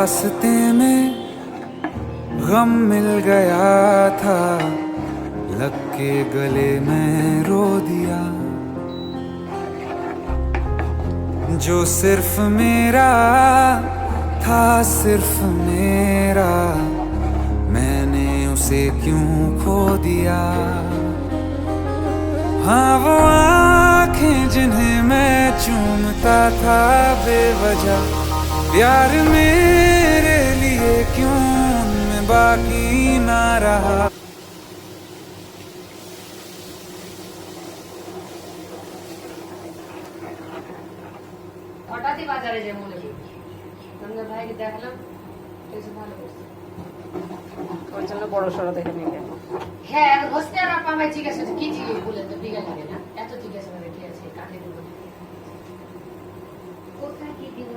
रास्ते में गम मिल गया था, लग के गले में रो दिया। जो सिर्फ मेरा था, सिर्फ मेरा, मैंने उसे क्यों खो दिया। हाँ वो आँखें जिन्हें मैं चूमता था बेवजह, प्यार मेरे लिए क्यों उनमें बाकी ना रहा। হঠাৎই বাজারে যে মনে করি আমরা ভাইকে দেখলাম কিছু ভালো করছে ওর জন্য বড় সড়ো দেখে নিয়ে হ্যাঁ হোস্টে আর আপা আমায় জিজ্ঞাসা করছে কি জিজ্ঞেস বলে তো বিঘা লাগে না এত জিজ্ঞাসা করে কি আছে কাকে দেবো কোথায় কি দিব